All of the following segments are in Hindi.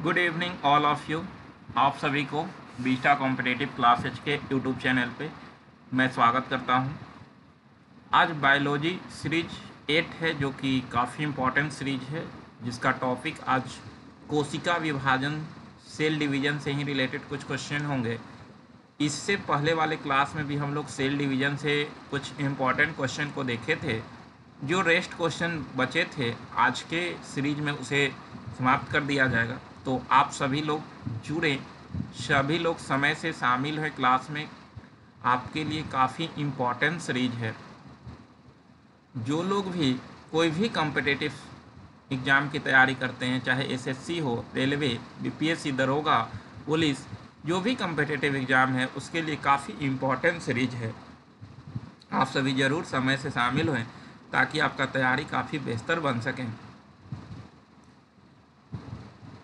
Good evening all of you. आप सभी को बीटा कॉम्पिटिटिव क्लासेज के यूट्यूब चैनल पे मैं स्वागत करता हूं। आज बायोलॉजी सीरीज 8 है, जो कि काफ़ी इम्पोर्टेंट सीरीज है, जिसका टॉपिक आज कोशिका विभाजन, सेल डिवीज़न से ही रिलेटेड कुछ क्वेश्चन होंगे। इससे पहले वाले क्लास में भी हम लोग सेल डिवीज़न से कुछ इम्पोर्टेंट क्वेश्चन को देखे थे। जो रेस्ट क्वेश्चन बचे थे आज के सीरीज में उसे समाप्त कर दिया जाएगा। तो आप सभी लोग जुड़े, सभी लोग समय से शामिल हुए क्लास में। आपके लिए काफ़ी इम्पोर्टेंट सीरीज है। जो लोग भी कोई भी कॉम्पिटिटिव एग्ज़ाम की तैयारी करते हैं, चाहे एसएससी हो, रेलवे, बीपीएससी, दरोगा, पुलिस, जो भी कॉम्पिटिटिव एग्ज़ाम है उसके लिए काफ़ी इम्पोर्टेंट सीरीज है। आप सभी ज़रूर समय से शामिल हुए ताकि आपका तैयारी काफ़ी बेहतर बन सकें।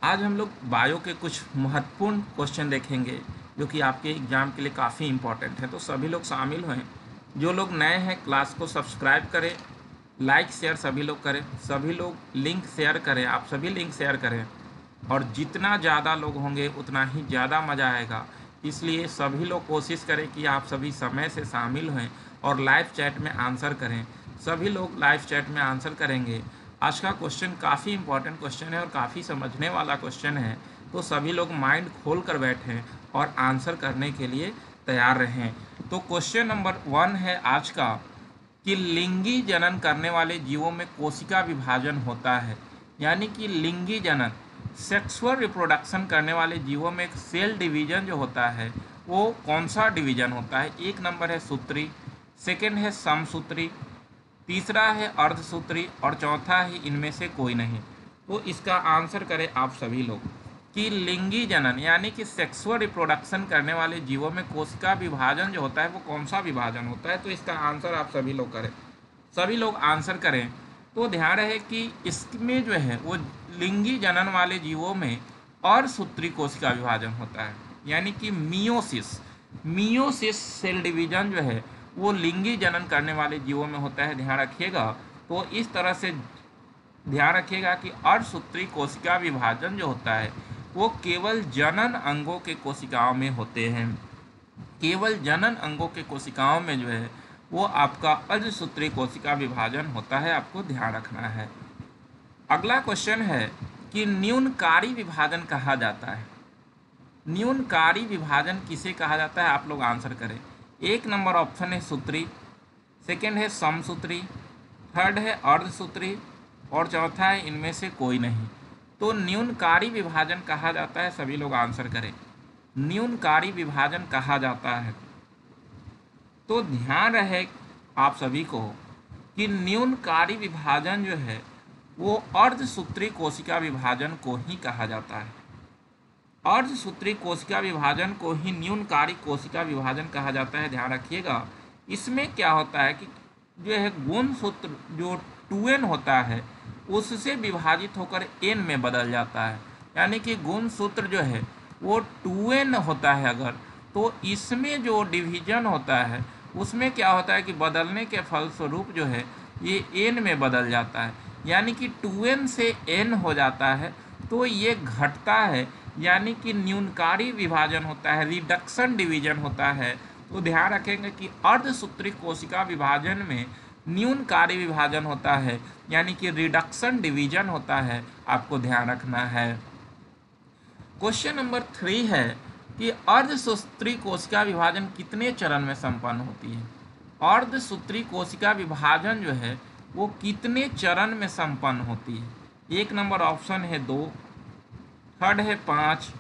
आज हम लोग बायो के कुछ महत्वपूर्ण क्वेश्चन देखेंगे जो कि आपके एग्ज़ाम के लिए काफ़ी इम्पोर्टेंट है। तो सभी लोग शामिल हुए। जो लोग नए हैं क्लास को सब्सक्राइब करें, लाइक शेयर सभी लोग करें, सभी लोग लिंक शेयर करें, आप सभी लिंक शेयर करें। और जितना ज़्यादा लोग होंगे उतना ही ज़्यादा मज़ा आएगा। इसलिए सभी लोग कोशिश करें कि आप सभी समय से शामिल हुए और लाइव चैट में आंसर करें। सभी लोग लाइव चैट में आंसर करेंगे। आज का क्वेश्चन काफ़ी इम्पोर्टेंट क्वेश्चन है और काफ़ी समझने वाला क्वेश्चन है। तो सभी लोग माइंड खोल कर बैठें और आंसर करने के लिए तैयार रहें। तो क्वेश्चन नंबर 1 है आज का कि लिंगी जनन करने वाले जीवों में कोशिका विभाजन होता है। यानी कि लिंगी जनन, सेक्सुअल रिप्रोडक्शन करने वाले जीवों में एक सेल डिवीजन जो होता है वो कौन सा डिवीजन होता है। 1 नंबर है सूत्री, सेकेंड है समसूत्री, तीसरा है अर्धसूत्री और चौथा है इनमें से कोई नहीं। तो इसका आंसर करें आप सभी लोग कि लिंगी जनन यानी कि सेक्सुअल रिप्रोडक्शन करने वाले जीवों में कोशिका विभाजन जो होता है वो कौन सा विभाजन होता है। तो इसका आंसर आप सभी लोग करें, सभी लोग आंसर करें। तो ध्यान रहे कि इसमें जो है वो लिंगी जनन वाले जीवों में अर्धसूत्री कोशिका विभाजन होता है, यानी कि मियोसिस सेल डिवीजन जो है वो लिंगी जनन करने वाले जीवों में होता है। ध्यान रखिएगा। तो इस तरह से ध्यान रखिएगा कि अर्धसूत्री कोशिका विभाजन जो होता है वो केवल जनन अंगों के कोशिकाओं में होते हैं। केवल जनन अंगों के कोशिकाओं में जो है वो आपका अर्धसूत्री कोशिका विभाजन होता है। आपको ध्यान रखना है। अगला क्वेश्चन है कि न्यूनकारी विभाजन कहा जाता है। न्यूनकारी विभाजन किसे कहा जाता है, आप लोग आंसर करें। 1 नंबर ऑप्शन है सूत्री, सेकेंड है समसूत्री, थर्ड है अर्धसूत्री और चौथा है इनमें से कोई नहीं। तो न्यूनकारी विभाजन कहा जाता है, सभी लोग आंसर करें। न्यूनकारी विभाजन कहा जाता है। तो ध्यान रहे आप सभी को कि न्यूनकारी विभाजन जो है वो अर्धसूत्री कोशिका विभाजन को ही कहा जाता है। अर्धसूत्री कोशिका विभाजन को ही न्यूनकारी कोशिका विभाजन कहा जाता है। ध्यान रखिएगा। इसमें क्या होता है कि जो है गुणसूत्र जो 2n होता है उससे विभाजित होकर n में बदल जाता है। यानी कि गुणसूत्र जो है वो 2n होता है अगर, तो इसमें जो डिवीजन होता है उसमें क्या होता है कि बदलने के फलस्वरूप जो है ये n में बदल जाता है। यानी कि 2n से n हो जाता है। तो ये घटता है, यानी कि न्यूनकारी विभाजन होता है, रिडक्शन डिवीजन होता है। तो ध्यान रखेंगे कि अर्धसूत्री कोशिका विभाजन में न्यूनकारी विभाजन होता है, यानी कि रिडक्शन डिवीजन होता है। आपको ध्यान रखना है। क्वेश्चन नंबर 3 है कि अर्धसूत्री कोशिका विभाजन कितने चरण में संपन्न होती है। अर्धसूत्री कोशिका विभाजन जो है वो कितने चरण में संपन्न होती है। 1 नंबर ऑप्शन है 2, थर्ड है 5,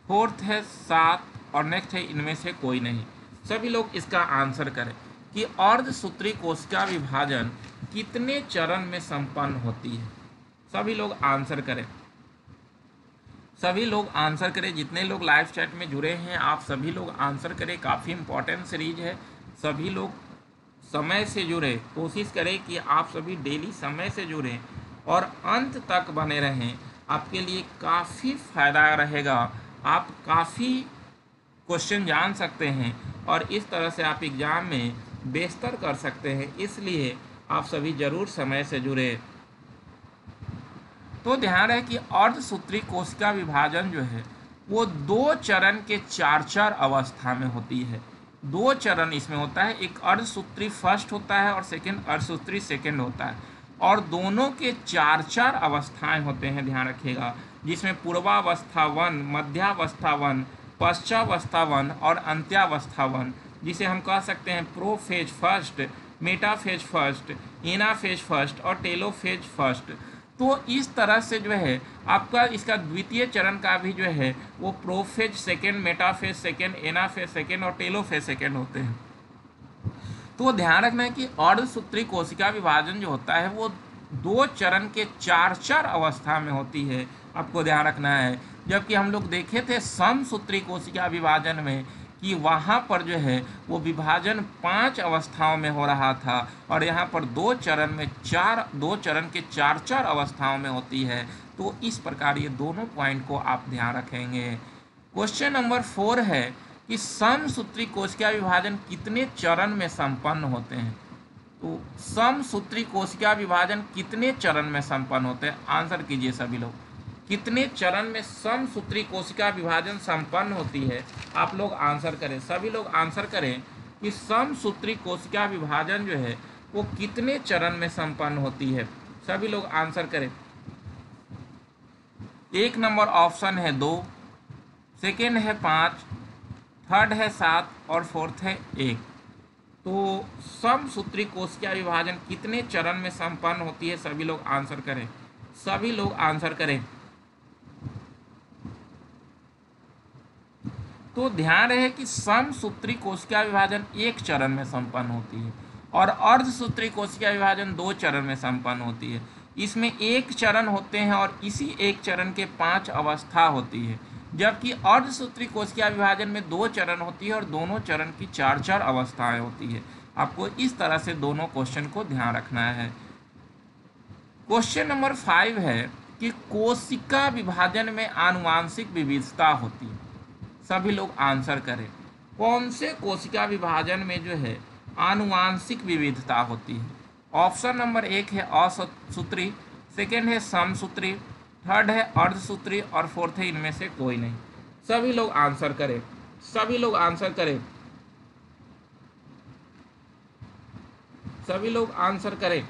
फोर्थ है 7 और नेक्स्ट है इनमें से कोई नहीं। सभी लोग इसका आंसर करें कि अर्धसूत्री कोशिका विभाजन कितने चरण में संपन्न होती है। सभी लोग आंसर करें, सभी लोग आंसर करें। जितने लोग लाइव चैट में जुड़े हैं आप सभी लोग आंसर करें। काफ़ी इम्पोर्टेंट सीरीज है। सभी लोग समय से जुड़े, कोशिश करें कि आप सभी डेली समय से जुड़ें और अंत तक बने रहें। आपके लिए काफ़ी फ़ायदा रहेगा। आप काफ़ी क्वेश्चन जान सकते हैं और इस तरह से आप एग्ज़ाम में बेहतर कर सकते हैं। इसलिए आप सभी ज़रूर समय से जुड़े। तो ध्यान रहे कि अर्धसूत्री कोशिका विभाजन जो है वो 2 चरण के 4 अवस्था में होती है। 2 चरण इसमें होता है, एक अर्धसूत्री फर्स्ट होता है और सेकंड अर्धसूत्री सेकंड होता है, और दोनों के 4 अवस्थाएं होते हैं, ध्यान रखिएगा, जिसमें पूर्वावस्था 1, मध्यावस्था 1, पश्चावस्था 1 और अंत्यावस्था 1, जिसे हम कह सकते हैं prophase first, metaphase first, anaphase first और टेलोफेज फर्स्ट। तो इस तरह से जो है आपका इसका द्वितीय चरण का भी जो है वो prophase second, metaphase second, anaphase second और टेलोफेज सेकेंड होते हैं। तो ध्यान रखना है कि अर्धसूत्री कोशिका विभाजन जो होता है वो 2 चरण के 4 अवस्था में होती है, आपको ध्यान रखना है। जबकि हम लोग देखे थे समसूत्री कोशिका विभाजन में कि वहाँ पर जो है वो विभाजन 5 अवस्थाओं में हो रहा था, और यहाँ पर 2 चरण के 4 अवस्थाओं में होती है। तो इस प्रकार ये दोनों पॉइंट को आप ध्यान रखेंगे। क्वेश्चन नंबर 4 है कि समसूत्री कोशिका विभाजन कितने चरण में संपन्न होते हैं। तो समसूत्री कोशिका विभाजन कितने चरण में संपन्न होते हैं, आंसर कीजिए सभी लोग। कितने चरण में समसूत्री कोशिका विभाजन संपन्न होती है, आप लोग आंसर करें, सभी लोग आंसर करें कि समसूत्री कोशिका विभाजन जो है वो कितने चरण में संपन्न होती है, सभी लोग आंसर करें। 1 नंबर ऑप्शन है 2, सेकेंड है 5, थर्ड है 7 और फोर्थ है 1। तो समसूत्री कोशिका विभाजन कितने चरण में संपन्न होती है, सभी लोग आंसर करें, सभी लोग आंसर करें। तो ध्यान रहे कि समसूत्री कोशिका विभाजन 1 चरण में संपन्न होती है और अर्धसूत्री कोशिका विभाजन 2 चरण में संपन्न होती है। इसमें 1 चरण होते हैं और इसी 1 चरण के 5 अवस्था होती है, जबकि अर्धसूत्री कोशिका विभाजन में 2 चरण होती है और दोनों चरण की 4 अवस्थाएं होती है। आपको इस तरह से दोनों क्वेश्चन को ध्यान रखना है। क्वेश्चन नंबर 5 है कि कोशिका विभाजन में आनुवांशिक विविधता होती है, सभी लोग आंसर करें। कौन से कोशिका विभाजन में जो है आनुवांशिक विविधता होती है। ऑप्शन नंबर 1 है असूत्री, सेकेंड है समसूत्री, थर्ड है अर्धसूत्री और फोर्थ है इनमें से कोई नहीं। सभी लोग आंसर करें, सभी लोग आंसर करें, सभी लोग आंसर करें।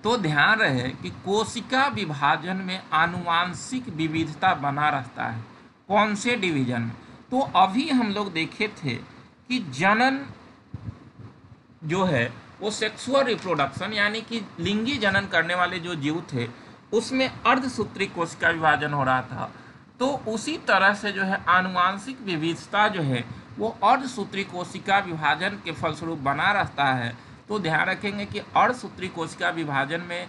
तो ध्यान रहे कि कोशिका विभाजन में आनुवांशिक विविधता बना रहता है, कौन से डिवीजन में। तो अभी हम लोग देखे थे कि जनन जो है वो सेक्सुअल रिप्रोडक्शन यानी कि लिंगी जनन करने वाले जो जीव थे उसमें अर्धसूत्री कोशिका विभाजन हो रहा था। तो उसी तरह से जो है आनुवांशिक विविधता जो है वो अर्धसूत्री कोशिका विभाजन के फलस्वरूप बना रहता है। तो ध्यान रखेंगे कि अर्धसूत्री कोशिका विभाजन में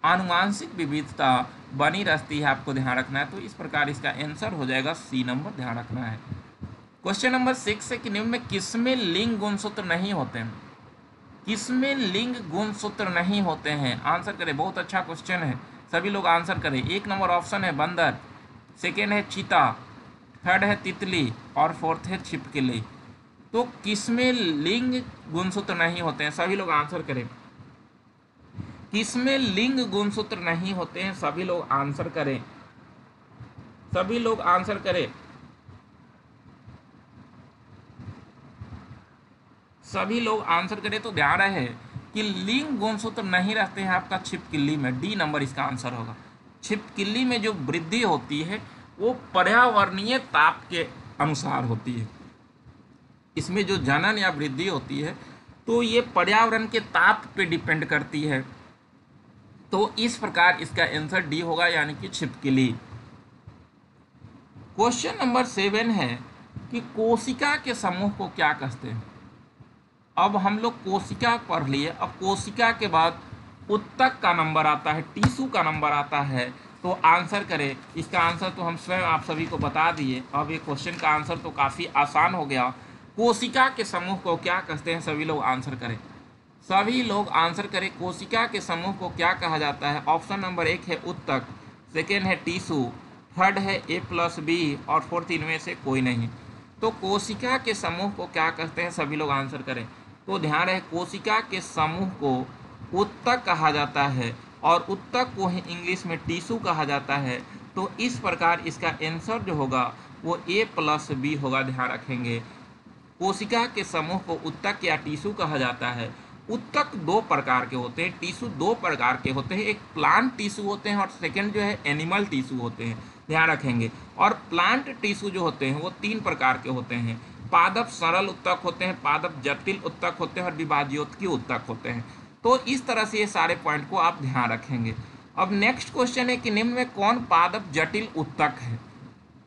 आनुवांशिक विविधता बनी रहती है, आपको ध्यान रखना है। तो इस प्रकार इसका आंसर हो जाएगा सी नंबर, ध्यान रखना है। क्वेश्चन नंबर 6 है कि निम्न में किसमें लिंग गुणसूत्र नहीं होते हैं, किसमें लिंग गुणसूत्र नहीं होते हैं, आंसर करें। बहुत अच्छा क्वेश्चन है, सभी लोग आंसर करें। 1 नंबर ऑप्शन है बंदर, सेकेंड है चीता, थर्ड है तितली और फोर्थ है छिपकली। तो किसमें लिंग गुणसूत्र नहीं होते हैं, सभी लोग आंसर करें। किसमें लिंग गुणसूत्र नहीं होते हैं, सभी लोग आंसर करें, सभी लोग आंसर करें, सभी लोग आंसर करें। तो ध्यान रहे कि लिंग गुणसूत्र नहीं रहते हैं आपका छिपकली में, डी नंबर इसका आंसर होगा। छिपकली में जो वृद्धि होती है वो पर्यावरणीय ताप के अनुसार होती है। इसमें जो जनन या वृद्धि होती है तो ये पर्यावरण के ताप पे डिपेंड करती है। तो इस प्रकार इसका आंसर डी होगा, यानी कि छिपकली। क्वेश्चन नंबर 7 है कि कोशिका के समूह को क्या कहते हैं। अब हम लोग कोशिका पढ़ लिए, अब कोशिका के बाद उत्तक का नंबर आता है, टिश्यू का नंबर आता है। तो आंसर करें। इसका आंसर तो हम स्वयं आप सभी को बता दिए। अब ये क्वेश्चन का आंसर तो काफ़ी आसान हो गया। कोशिका के समूह को क्या कहते हैं, सभी लोग आंसर करें, सभी लोग आंसर करें। कोशिका के समूह को क्या कहा जाता है। ऑप्शन नंबर 1 है उत्तक, सेकेंड है टिश्यू, थर्ड है A+B और फोर्थ इनमें से कोई नहीं। तो कोशिका के समूह को क्या कहते हैं, सभी लोग आंसर करें। तो ध्यान रहे कोशिका के समूह को उत्तक कहा जाता है और उत्तक को ही इंग्लिश में टिश्यू कहा जाता है। तो इस प्रकार इसका आंसर जो होगा वो A+B होगा। ध्यान रखेंगे कोशिका के समूह को उत्तक या टिश्यू कहा जाता है। उत्तक दो प्रकार के होते हैं, टिश्यू दो प्रकार के होते हैं, एक प्लांट टिश्यू होते हैं और सेकंड जो है एनिमल टिश्यू होते हैं। ध्यान रखेंगे। और प्लांट टिश्यू जो होते हैं वो 3 प्रकार के होते हैं, पादप सरल उत्तक होते हैं, पादप जटिल उत्तक होते हैं और विभाज्योतकी उत्तक होते हैं। तो इस तरह से ये सारे पॉइंट को आप ध्यान रखेंगे। अब नेक्स्ट क्वेश्चन है कि निम्न में कौन पादप जटिल उत्तक है।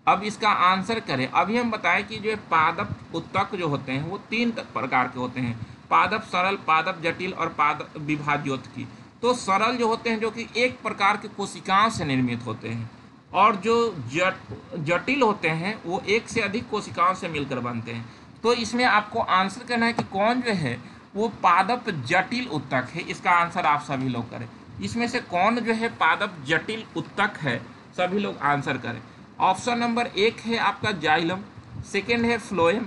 अब इसका आंसर करें। अभी हम बताएं कि जो पादप उत्तक जो होते हैं वो 3 प्रकार के होते हैं, पादप सरल, पादप जटिल और पादप विभाज्योतकी। तो सरल जो होते हैं जो कि एक प्रकार के कोशिकाओं से निर्मित होते हैं, और जो जटिल होते हैं वो एक से अधिक कोशिकाओं से मिलकर बनते हैं। तो इसमें आपको आंसर करना है कि कौन जो है वो पादप जटिल उत्तक है। इसका आंसर आप सभी लोग करें। इसमें से कौन जो है पादप जटिल उत्तक है, सभी लोग आंसर करें। ऑप्शन नंबर 1 है आपका जाइलम, सेकेंड है फ्लोएम,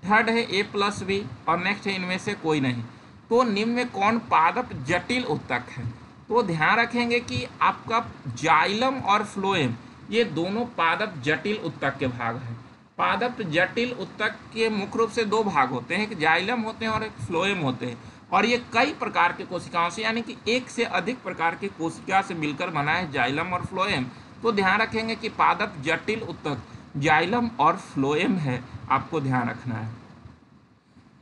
थर्ड है A+B और नेक्स्ट है इनमें से कोई नहीं। तो निम्न में कौन पादप जटिल उत्तक है। तो ध्यान रखेंगे कि आपका जाइलम और फ्लोएम ये दोनों पादप जटिल उत्तक के भाग हैं। पादप जटिल उत्तक के मुख्य रूप से 2 भाग होते हैं, एक जाइलम होते हैं और एक फ्लोएम होते हैं, और ये कई प्रकार के कोशिकाओं से यानी कि एक से अधिक प्रकार की कोशिका से मिलकर बना है जाइलम और फ्लोएम। तो ध्यान रखेंगे कि पादप जटिल उत्तक जाइलम और फ्लोएम है, आपको ध्यान रखना है।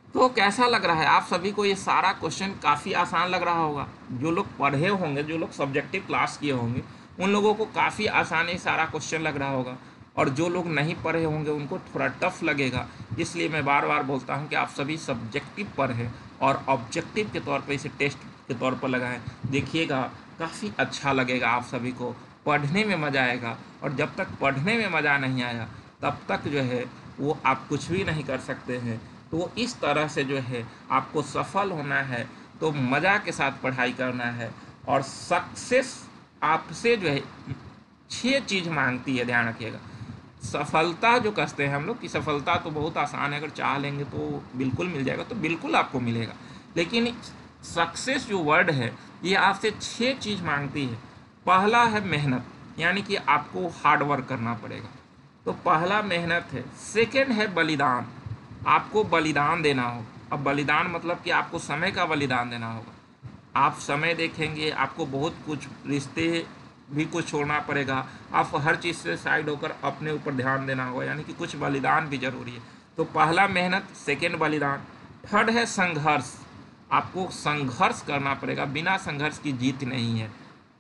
तो कैसा लग रहा है आप सभी को ये सारा क्वेश्चन? काफ़ी आसान लग रहा होगा। जो लोग पढ़े होंगे, जो लोग सब्जेक्टिव क्लास किए होंगे, उन लोगों को काफ़ी आसान ये सारा क्वेश्चन लग रहा होगा, और जो लोग नहीं पढ़े होंगे उनको थोड़ा टफ लगेगा। इसलिए मैं बार बार बोलता हूँ कि आप सभी सब्जेक्टिव पढ़ें और ऑब्जेक्टिव के तौर पर इसे टेस्ट के तौर पर लगाएं। देखिएगा काफ़ी अच्छा लगेगा, आप सभी को पढ़ने में मज़ा आएगा। और जब तक पढ़ने में मज़ा नहीं आया तब तक जो है वो आप कुछ भी नहीं कर सकते हैं। तो इस तरह से जो है आपको सफल होना है तो मज़ा के साथ पढ़ाई करना है। और सक्सेस आपसे जो है 6 चीज़ मांगती है, ध्यान रखिएगा। सफलता जो कहते हैं हम लोग कि सफलता तो बहुत आसान है, अगर चाह लेंगे तो बिल्कुल मिल जाएगा, तो बिल्कुल आपको मिलेगा। लेकिन सक्सेस जो वर्ड है ये आपसे 6 चीज़ मांगती है। पहला है मेहनत, यानी कि आपको हार्ड वर्क करना पड़ेगा, तो पहला मेहनत है। सेकंड है बलिदान, आपको बलिदान देना होगा। अब बलिदान मतलब कि आपको समय का बलिदान देना होगा। आप समय देखेंगे, आपको बहुत कुछ रिश्ते भी कुछ छोड़ना पड़ेगा, आप हर चीज़ से साइड होकर अपने ऊपर ध्यान देना होगा, यानी कि कुछ बलिदान भी जरूरी है। तो पहला मेहनत, सेकंड बलिदान। थर्ड है संघर्ष, आपको संघर्ष करना पड़ेगा, बिना संघर्ष की जीत नहीं है।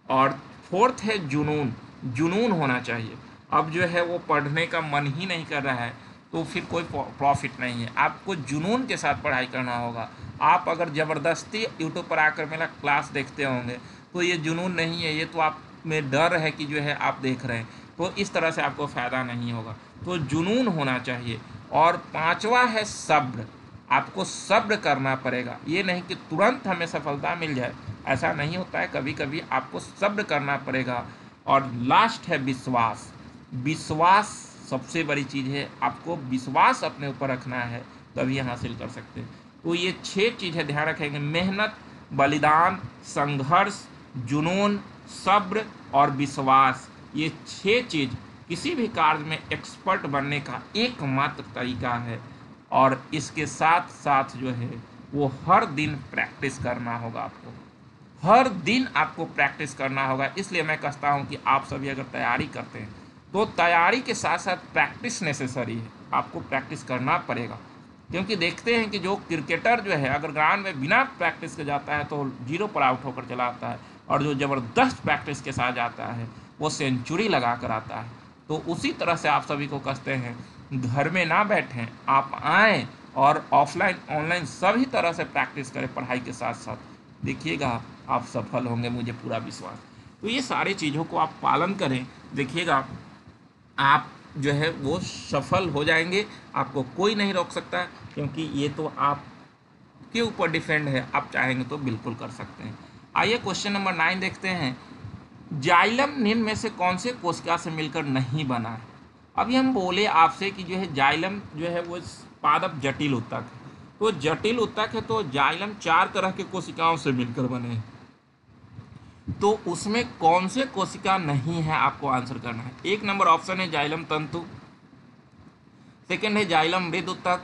और फोर्थ है जुनून, जुनून होना चाहिए। अब जो है वो पढ़ने का मन ही नहीं कर रहा है तो फिर कोई प्रॉफिट नहीं है। आपको जुनून के साथ पढ़ाई करना होगा। आप अगर ज़बरदस्ती यूट्यूब पर आकर मेरा क्लास देखते होंगे तो ये जुनून नहीं है, ये तो आप में डर है कि जो है आप देख रहे हैं, तो इस तरह से आपको फ़ायदा नहीं होगा। तो जुनून होना चाहिए। और 5वां है सब्र, आपको सब्र करना पड़ेगा। ये नहीं कि तुरंत हमें सफलता मिल जाए, ऐसा नहीं होता है, कभी कभी आपको सब्र करना पड़ेगा। और लास्ट है विश्वास, विश्वास सबसे बड़ी चीज़ है, आपको विश्वास अपने ऊपर रखना है तभी हासिल कर सकते हैं। तो ये 6 चीज़ है, ध्यान रखेंगे। मेहनत, बलिदान, संघर्ष, जुनून, सब्र और विश्वास। ये 6 चीज़ किसी भी कार्य में एक्सपर्ट बनने का एकमात्र तरीका है। और इसके साथ साथ जो है वो हर दिन प्रैक्टिस करना होगा, आपको हर दिन आपको प्रैक्टिस करना होगा। इसलिए मैं कहता हूँ कि आप सभी अगर तैयारी करते हैं तो तैयारी के साथ साथ प्रैक्टिस नेसेसरी है, आपको प्रैक्टिस करना पड़ेगा। क्योंकि देखते हैं कि जो क्रिकेटर जो है अगर ग्राउंड में बिना प्रैक्टिस के जाता है तो 0 पर आउट होकर चला आता है, और जो ज़बरदस्त प्रैक्टिस के साथ जाता है वो सेंचुरी लगा कर आता है। तो उसी तरह से आप सभी को कहते हैं घर में ना बैठें, आप आएँ और ऑफलाइन ऑनलाइन सभी तरह से प्रैक्टिस करें पढ़ाई के साथ साथ, देखिएगा आप सफल होंगे, मुझे पूरा विश्वास। तो ये सारी चीज़ों को आप पालन करें, देखिएगा आप जो है वो सफल हो जाएंगे। आपको कोई नहीं रोक सकता, क्योंकि ये तो आपके ऊपर डिपेंड है, आप चाहेंगे तो बिल्कुल कर सकते हैं। आइए क्वेश्चन नंबर 9 देखते हैं। जाइलम निम्न में से कौन से कोशिका से मिलकर नहीं बना है। अभी हम बोले आपसे कि जो है जाइलम जो है वो पादप जटिल उत्तक है, तो जटिल ऊतक है तो जाइलम 4 तरह के कोशिकाओं से मिलकर बने हैं, तो उसमें कौन से कोशिका नहीं है आपको आंसर करना है। 1 नंबर ऑप्शन है जाइलम तंतु, सेकेंड है जाइलम मृद ऊतक,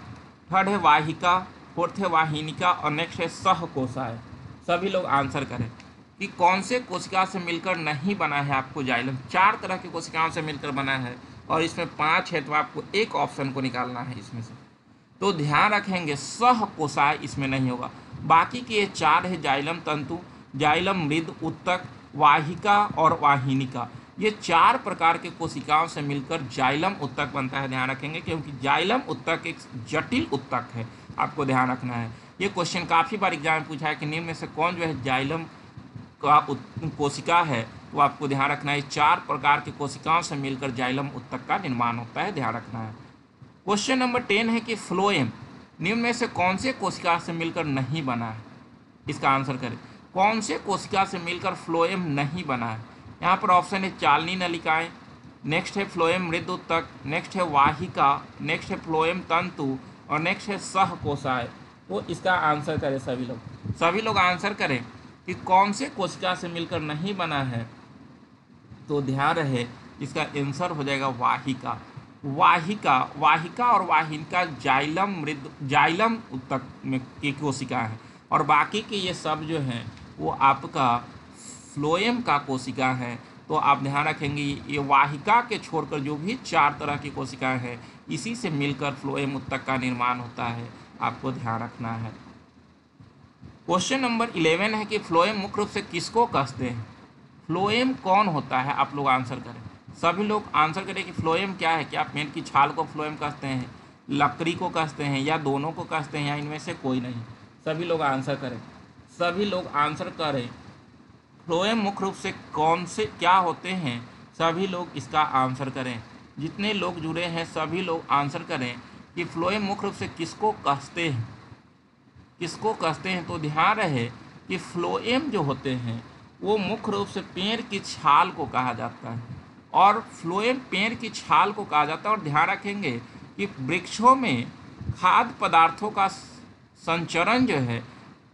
थर्ड है वाहिका, फोर्थ है वाहिनिका और नेक्स्ट है सहकोशाय। सभी लोग आंसर करें कि कौन से कोशिका से मिलकर नहीं बना है आपको जाइलम। 4 तरह की कोशिकाओं से मिलकर बना है और इसमें 5 है, तो आपको एक ऑप्शन को निकालना है इसमें से। तो ध्यान रखेंगे सहकोशाय इसमें नहीं होगा। बाकी के ये 4 है जाइलम तंतु, जाइलम मृद ऊतक, वाहिका और वाहिनिका। ये 4 प्रकार के कोशिकाओं से मिलकर जाइलम ऊतक बनता है। ध्यान रखेंगे क्योंकि जाइलम ऊतक एक जटिल ऊतक है, आपको ध्यान रखना है। ये क्वेश्चन काफ़ी बार एग्जाम में पूछा है कि निम्न में से कौन जो है जाइलम का कोशिका है, तो आपको ध्यान रखना है 4 प्रकार की कोशिकाओं से मिलकर जाइलम ऊतक का निर्माण होता है, ध्यान रखना है। क्वेश्चन नंबर 10 है कि फ्लोएम निम्न में से कौन से कोशिका से मिलकर नहीं बना है, इसका आंसर करें। कौन से कोशिका से मिलकर फ्लोएम नहीं बना है। यहाँ पर ऑप्शन है चालनी नलिकाएं, नेक्स्ट है फ्लोएम मृद ऊतक, नेक्स्ट है वाहिका, नेक्स्ट है फ्लोएम तंतु और नेक्स्ट है सहकोशाय। तो इसका आंसर करें सभी लोग आंसर करें कि कौन से कोशिका से मिलकर नहीं बना है। तो ध्यान रहे इसका आंसर हो जाएगा वाहिका। वाहिका और वाहिनिका जाइलम ऊतक में की कोशिका है और बाकी के ये सब जो हैं वो आपका फ्लोएम का कोशिका है। तो आप ध्यान रखेंगे ये वाहिका के छोड़कर जो भी 4 तरह की कोशिकाएं हैं इसी से मिलकर फ्लोएम ऊतक का निर्माण होता है, आपको ध्यान रखना है। क्वेश्चन नंबर 11 है कि फ्लोएम मुख्य रूप से किसको कहते हैं। फ्लोएम कौन होता है, आप लोग आंसर करें। सभी लोग आंसर करें कि फ्लोएम क्या है। क्या पेड़ की छाल को फ्लोएम कहते हैं, लकड़ी को कहते हैं, या दोनों को कहते हैं, या इनमें से कोई नहीं। सभी लोग आंसर करें, सभी लोग आंसर करें। फ्लोएम मुख्य रूप से कौन से क्या होते हैं, सभी लोग इसका आंसर करें। जितने लोग जुड़े हैं सभी लोग आंसर करें कि फ्लोएम मुख्य रूप से किसको कहते हैं, किसको कहते हैं। तो ध्यान रहे कि फ्लोएम जो होते हैं वो मुख्य रूप से पेड़ की छाल को कहा जाता है और फ्लोएम पेड़ की छाल को कहा जाता है। और ध्यान रखेंगे कि वृक्षों में खाद्य पदार्थों का संचरण जो है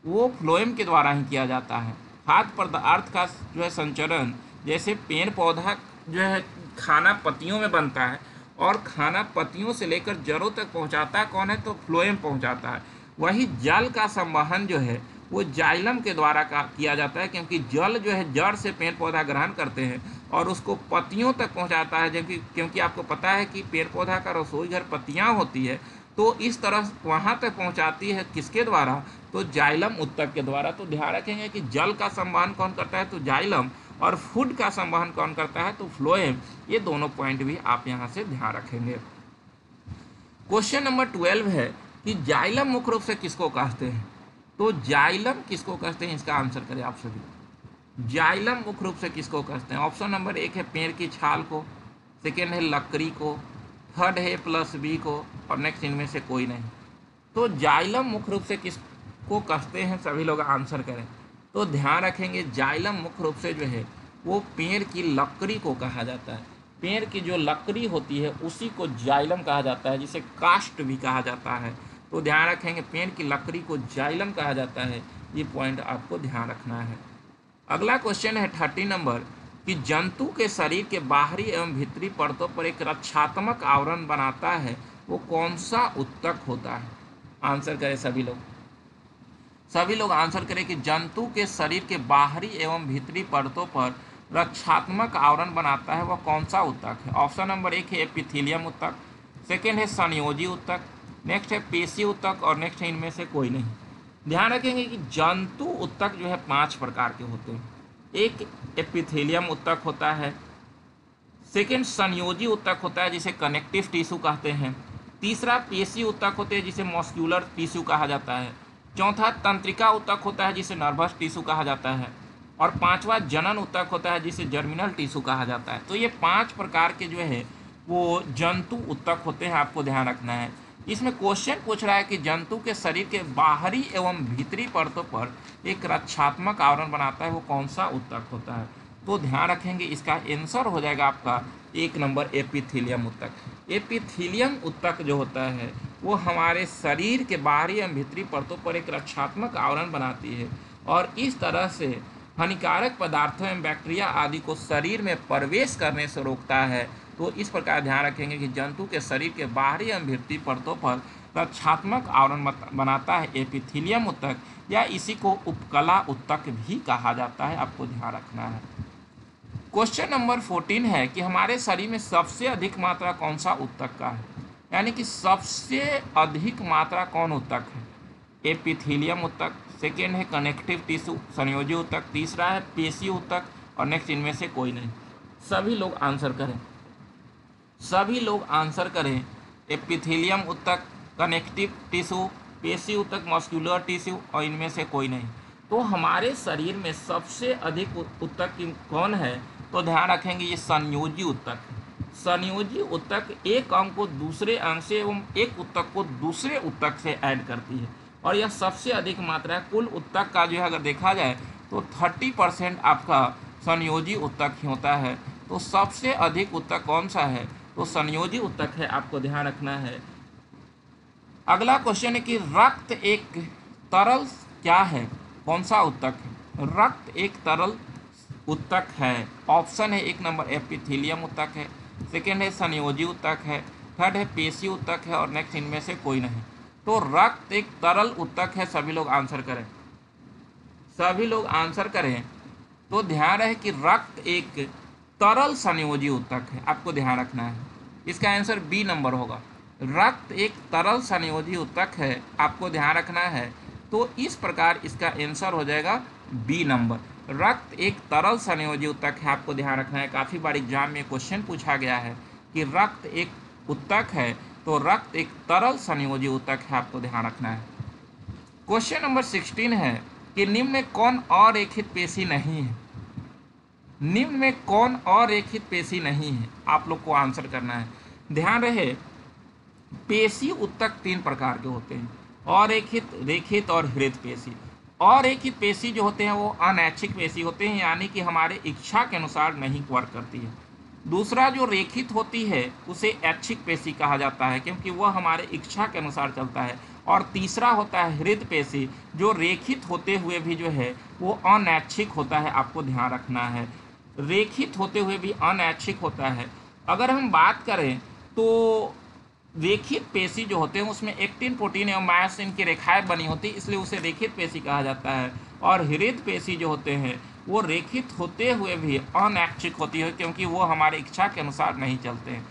वो फ्लोएम के द्वारा ही किया जाता है। खाद्य पदार्थ का जो है संचरण, जैसे पेड़ पौधा जो है खाना पत्तियों में बनता है और खाना पत्तियों से लेकर जड़ों तक पहुंचाता है कौन है, तो फ्लोएम पहुंचाता है। वही जल का संवहन जो है वो जाइलम के द्वारा किया जाता है, क्योंकि जल जो है जड़ से पेड़ पौधा ग्रहण करते हैं और उसको पत्तियों तक पहुंचाता है। जबकि क्योंकि आपको पता है कि पेड़ पौधा का रसोई घर पत्तियां होती है, तो इस तरह वहां तक पहुंचाती है किसके द्वारा, तो जाइलम ऊतक के द्वारा। तो ध्यान रखेंगे कि जल का संवहन कौन करता है, तो जाइलम, और फूड का संवहन कौन करता है, तो फ्लोएम। ये दोनों पॉइंट भी आप यहाँ से ध्यान रखेंगे। क्वेश्चन नंबर 12 है कि जाइलम मुख्य रूप से किसको कहते हैं। तो जाइलम किसको कहते हैं, इसका आंसर करें आप सभी। जाइलम मुख्य रूप से किसको कहते हैं। ऑप्शन नंबर 1 है पेड़ की छाल को, सेकेंड है लकड़ी को, थर्ड है +B को और नेक्स्ट इनमें से कोई नहीं। तो जाइलम मुख्य रूप से किसको कहते हैं, सभी लोग आंसर करें। तो ध्यान रखेंगे जाइलम मुख्य रूप से जो है वो पेड़ की लकड़ी को कहा जाता है। पेड़ की जो लकड़ी होती है उसी को जाइलम कहा जाता है, जिसे काष्ठ भी कहा जाता है। तो ध्यान रखेंगे पेड़ की लकड़ी को जाइलम कहा जाता है, ये पॉइंट आपको ध्यान रखना है। अगला क्वेश्चन है 30 नंबर कि जंतु के शरीर के बाहरी एवं भीतरी परतों पर एक रक्षात्मक आवरण बनाता है, वो कौन सा ऊतक होता है। आंसर करें सभी लोग, सभी लोग आंसर करें कि जंतु के शरीर के बाहरी एवं भीतरी परतों पर रक्षात्मक आवरण बनाता है वह कौन सा ऊतक है। ऑप्शन नंबर 1 है एपिथेलियम ऊतक, सेकेंड है संयोजी ऊतक, नेक्स्ट है पेशी ऊतक और नेक्स्ट है इनमें से कोई नहीं। ध्यान रखेंगे कि जंतु ऊतक जो है 5 प्रकार के होते हैं। एक एपिथेलियम ऊतक होता है, सेकेंड संयोजी ऊतक होता है जिसे कनेक्टिव टिश्यू कहते हैं, तीसरा पेशी ऊतक होते हैं जिसे मस्क्यूलर टिश्यू कहा जाता है, चौथा तंत्रिका ऊतक होता है जिसे नर्वस टिश्यू कहा जाता है और पांचवा जनन ऊतक होता है जिसे जर्मिनल टिश्यू कहा जाता है। तो ये 5 प्रकार के जो है वो जंतु ऊतक होते हैं, आपको ध्यान रखना है। इसमें क्वेश्चन पूछ रहा है कि जंतु के शरीर के बाहरी एवं भीतरी परतों पर एक रक्षात्मक आवरण बनाता है वो कौन सा ऊतक होता है। तो ध्यान रखेंगे इसका आंसर हो जाएगा आपका 1 नंबर एपिथेलियम ऊतक। एपिथेलियम ऊतक जो होता है वो हमारे शरीर के बाहरी एवं भीतरी परतों पर एक रक्षात्मक आवरण बनाती है और इस तरह से हानिकारक पदार्थों एवं बैक्टीरिया आदि को शरीर में प्रवेश करने से रोकता है। तो इस प्रकार ध्यान रखेंगे कि जंतु के शरीर के बाहरी एवं भीतरी परतों पर रक्षात्मक आवरण बनाता है एपिथेलियम ऊतक, या इसी को उपकला ऊतक भी कहा जाता है। आपको ध्यान रखना है। क्वेश्चन नंबर 14 है कि हमारे शरीर में सबसे अधिक मात्रा कौन सा ऊतक का है, यानी कि सबसे अधिक मात्रा कौन ऊतक है? एपिथेलियम ऊतक, सेकेंड है कनेक्टिव टिश्यू संयोजी ऊतक, तीसरा है पेशी ऊतक और नेक्स्ट इनमें से कोई नहीं। सभी लोग आंसर करें, सभी लोग आंसर करें। एपिथेलियम ऊतक, कनेक्टिव टिश्यू, पेशी ऊतक, मस्कुलर टिश्यू और इनमें से कोई नहीं। तो हमारे शरीर में सबसे अधिक ऊतक कौन है? तो ध्यान रखेंगे ये संयोजी ऊतक। संयोजी ऊतक एक अंग को दूसरे अंग से एवं एक ऊतक को दूसरे ऊतक से ऐड करती है और यह सबसे अधिक मात्रा है। कुल ऊतक का जो है अगर देखा जाए तो 30% आपका संयोजी ऊतक ही होता है। तो सबसे अधिक ऊतक कौन सा है? तो संयोजी ऊतक है। आपको ध्यान रखना है। अगला क्वेश्चन है कि रक्त एक तरल क्या है? कौन सा ऊतक है? रक्त एक तरल ऊतक है। ऑप्शन है 1 नंबर एपिथेलियम ऊतक है, सेकेंड है संयोजी ऊतक है, थर्ड है पेशी ऊतक है और नेक्स्ट इनमें से कोई नहीं। तो रक्त एक तरल ऊतक है। सभी लोग आंसर करें, सभी लोग आंसर करें। तो ध्यान रहे कि रक्त एक तरल संयोजी ऊतक है। आपको ध्यान रखना है, इसका आंसर बी नंबर होगा। रक्त एक तरल संयोजी ऊतक है। आपको ध्यान रखना है। तो इस प्रकार इसका आंसर हो जाएगा बी नंबर। रक्त एक तरल संयोजी ऊतक है। आपको ध्यान रखना है। काफ़ी बार एग्जाम में क्वेश्चन पूछा गया है कि रक्त एक ऊतक है, तो रक्त एक तरल संयोजी ऊतक है। आपको ध्यान रखना है। क्वेश्चन नंबर 16 है कि निम्न में कौन अरेखित पेशी नहीं है? निम्न में कौन अरेखित पेशी नहीं है? आप लोग को आंसर करना है। ध्यान रहे, पेशी ऊतक 3 प्रकार के होते हैं, अरेखित, रेखित और हृद पेशी। अरेखित पेशी जो होते हैं वो अनैच्छिक पेशी होते हैं, यानी कि हमारे इच्छा के अनुसार नहीं वर्क करती है। दूसरा जो रेखित होती है उसे ऐच्छिक पेशी कहा जाता है, क्योंकि वह हमारे इच्छा के अनुसार चलता है। और तीसरा होता है हृद पेशी, जो रेखित होते हुए भी जो है वो अनैच्छिक होता है। आपको ध्यान रखना है, रेखित होते हुए भी अनैच्छिक होता है। अगर हम बात करें तो रेखित पेशी जो होते हैं उसमें एक्टिन, प्रोटीन एवं मायोसिन की रेखाएं बनी होती है, इसलिए उसे रेखित पेशी कहा जाता है। और हृद पेशी जो होते हैं वो रेखित होते हुए भी अनैच्छिक होती है, क्योंकि वो हमारे इच्छा के अनुसार नहीं चलते हैं।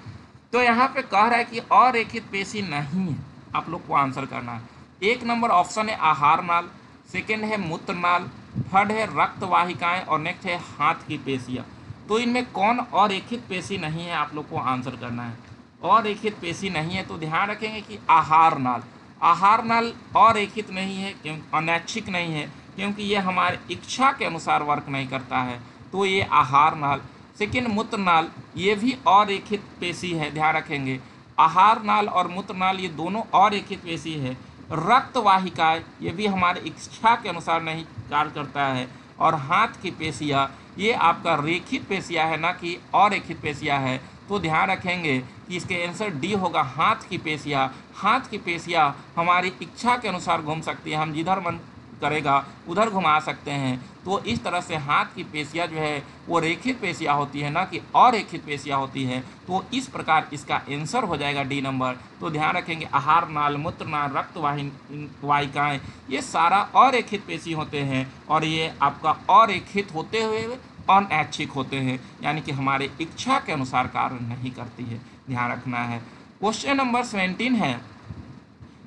तो यहाँ पे कह रहा है कि अरेखित पेशी नहीं है। आप लोग को आंसर करना है। 1 नंबर ऑप्शन है आहार नाल, सेकेंड है मूत्र नाल, थर्ड है रक्त वाहिकाएं और नेक्स्ट है हाथ की पेशियाँ। तो इनमें कौन अरेखित पेशी नहीं है? आप लोग को आंसर करना है। अरेखित पेशी नहीं है तो ध्यान रखेंगे कि आहार नाल। आहार नाल अरेखित नहीं है, क्योंकि अनैच्छिक नहीं है, क्योंकि ये हमारे इच्छा के अनुसार वर्क नहीं करता है, तो ये आहार नाल। सेकेंड मूत्र नाल, ये भी अरेखित पेशी है। ध्यान रखेंगे, आहार नाल और मूत्र नाल ये दोनों अरेखित पेशी है। रक्त वाहिकाएं, ये भी हमारे इच्छा के अनुसार नहीं कार्य करता है। और हाथ की पेशियाँ, ये आपका रेखित पेशियाँ है, ना कि अरेखित पेशियाँ है। तो ध्यान रखेंगे कि इसके आंसर डी होगा, हाथ की पेशियाँ। हाथ की पेशियाँ हमारी इच्छा के अनुसार घूम सकती है, हम जिधर मन करेगा उधर घुमा सकते हैं। तो इस तरह से हाथ की पेशियाँ जो है वो रेखित पेशियाँ होती है, ना कि अरेखित पेशियाँ होती है। तो इस प्रकार इसका आंसर हो जाएगा डी नंबर। तो ध्यान रखेंगे आहार नाल, मूत्र नाल, रक्त वाहिकाएँ ये सारा अरेखित पेशी होते हैं और ये आपका अरेखित होते हुए अनैच्छिक होते हैं, यानी कि हमारे इच्छा के अनुसार कार्य नहीं करती है। ध्यान रखना है। क्वेश्चन नंबर 17 है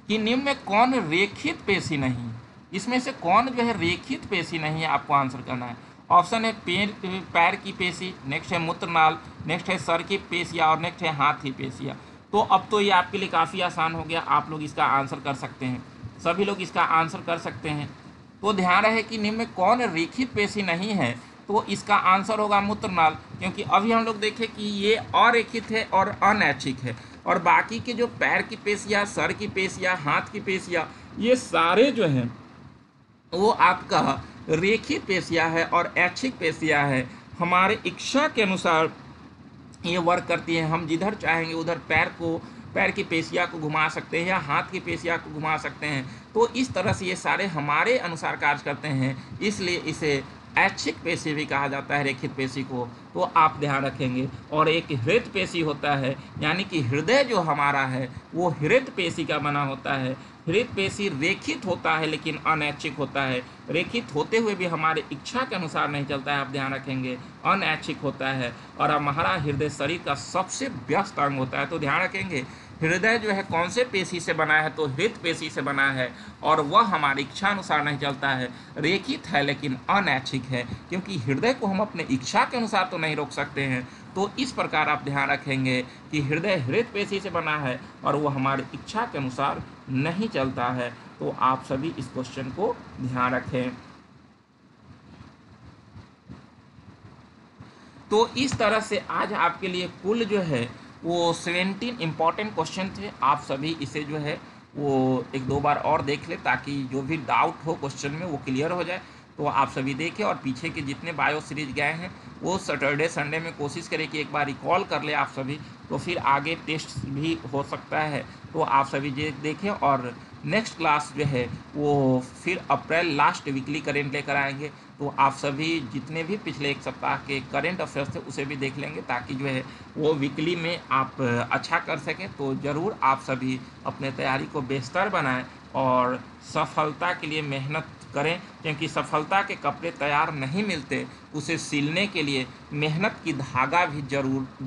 कि निम्न में कौन रेखित पेशी नहीं? इसमें से कौन जो है रेखित पेशी नहीं है? आपको आंसर करना है। ऑप्शन है पैर की पेशी, नेक्स्ट है मूत्रनाल, नेक्स्ट है सर की पेशियाँ और नेक्स्ट है हाथ की पेशियाँ। तो अब तो ये आपके लिए काफ़ी आसान हो गया, आप लोग इसका आंसर कर सकते हैं, सभी लोग इसका आंसर कर सकते हैं। तो ध्यान रहे कि निम्न में कौन रेखित पेशी नहीं है, तो इसका आंसर होगा मूत्रनाल, क्योंकि अभी हम लोग देखें कि ये अरेखित है और अनैच्छिक है। और बाकी के जो पैर की पेशियाँ, सर की पेशियाँ, हाथ की पेशियाँ, ये सारे जो हैं वो आपका रेखित पेशियाँ है और ऐच्छिक पेशियाँ है। हमारे इच्छा के अनुसार ये वर्क करती है, हम जिधर चाहेंगे उधर पैर को पैर की पेशियाँ को घुमा सकते हैं या हाथ की पेशियाँ को घुमा सकते हैं। तो इस तरह से ये सारे हमारे अनुसार कार्य करते हैं, इसलिए इसे ऐच्छिक पेशी भी कहा जाता है, रेखित पेशी को। तो आप ध्यान रखेंगे। और एक हृत पेशी होता है, यानी कि हृदय जो हमारा है वो हृत पेशी का बना होता है। हृत पेशी रेखित होता है लेकिन अनैच्छिक होता है। रेखित होते हुए भी हमारे इच्छा के अनुसार नहीं चलता है, आप ध्यान रखेंगे। अनैच्छिक होता है और हमारा हृदय शरीर का सबसे व्यस्त अंग होता है। तो ध्यान रखेंगे, हृदय जो है कौन से पेशी से बना है, तो हृत पेशी से बना है और वह हमारी इच्छा अनुसार नहीं चलता है। रेखित है लेकिन अनैच्छिक है, क्योंकि हृदय को हम अपने इच्छा के अनुसार तो नहीं रोक सकते हैं। तो इस प्रकार आप ध्यान रखेंगे कि हृदय हृत पेशी से बना है और वो हमारी इच्छा के अनुसार नहीं चलता है। तो आप सभी इस क्वेश्चन को ध्यान रखें। तो इस तरह से आज आपके लिए कुल जो है वो 17 इम्पॉर्टेंट क्वेश्चन थे। आप सभी इसे जो है वो एक दो बार और देख ले, ताकि जो भी डाउट हो क्वेश्चन में वो क्लियर हो जाए। तो आप सभी देखें और पीछे के जितने बायो सीरीज गए हैं वो सैटरडे संडे में कोशिश करें कि एक बार रिकॉल कर ले आप सभी, तो फिर आगे टेस्ट भी हो सकता है। तो आप सभी ये देखें और नेक्स्ट क्लास जो है वो फिर अप्रैल लास्ट वीकली करेंट लेकर आएंगे। तो आप सभी जितने भी पिछले एक सप्ताह के करेंट अफेयर्स थे उसे भी देख लेंगे, ताकि जो है वो वीकली में आप अच्छा कर सकें। तो ज़रूर आप सभी अपने तैयारी को बेहतर बनाएं और सफलता के लिए मेहनत करें, क्योंकि सफलता के कपड़े तैयार नहीं मिलते, उसे सिलने के लिए मेहनत की धागा भी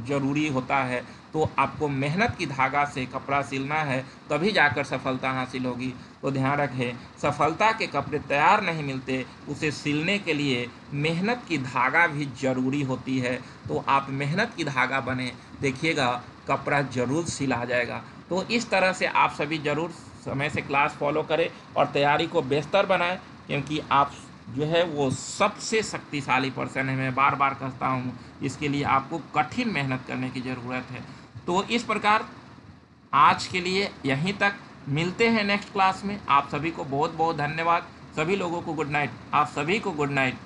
ज़रूरी होता है। तो आपको मेहनत की धागा से कपड़ा सिलना है, तभी जाकर सफलता हासिल होगी। तो ध्यान रखें, सफलता के कपड़े तैयार नहीं मिलते, उसे सिलने के लिए मेहनत की धागा भी ज़रूरी होती है। तो आप मेहनत की धागा बने, देखिएगा कपड़ा ज़रूर सिला जाएगा। तो इस तरह से आप सभी ज़रूर समय से क्लास फॉलो करें और तैयारी को बेहतर बनाएं, क्योंकि आप जो है वो सबसे शक्तिशाली पर्सन है। मैं बार बार कहता हूँ, इसके लिए आपको कठिन मेहनत करने की ज़रूरत है। तो इस प्रकार आज के लिए यहीं तक, मिलते हैं नेक्स्ट क्लास में। आप सभी को बहुत बहुत धन्यवाद। सभी लोगों को गुड नाइट। आप सभी को गुड नाइट।